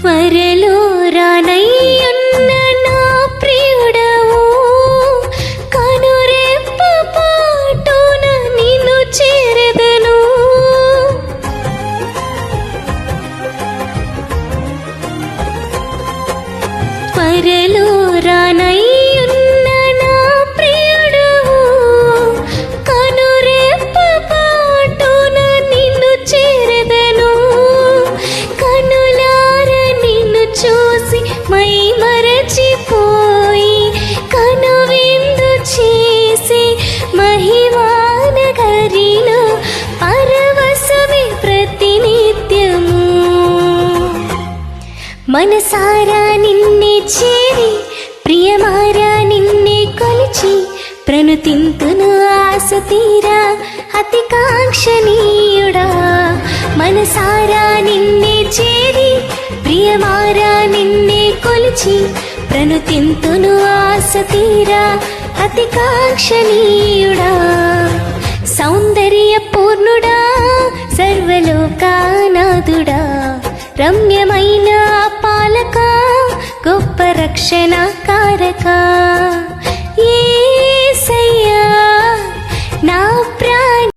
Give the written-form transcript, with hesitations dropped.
త్వరలో రానయ్యున్న నా ప్రియుడవు, కనురెప్ప పాటున నిన్ను చేరెదను. త్వరలో రానయ్యున్న నా ప్రియుడవు, కనురెప్ప పాటున నిన్ను చేరెదను. కనులార నిన్ను చూసి మై మరచిపోయి, కనువిందు చేసి మహిమానగరిలో పరవశమే ప్రతినిత్యము. మనసారా నిన్నే చేరి, ప్రియమారా నిన్నే కొలిచి, ప్రణుతింతును ఆశ తీరా అతి కాంక్షణీయుడా. మనసారా నిన్నే చేరి, ప్రియమారా నిన్నే కొలిచి, ప్రణుతింతును ఆశ తీరా అతి కాంక్షణీయుడా. సౌందర్య పూర్ణుడా, సర్వలోకానాథుడా, రమ్యమైన పాలక, గొప్ప రక్షణ కారక.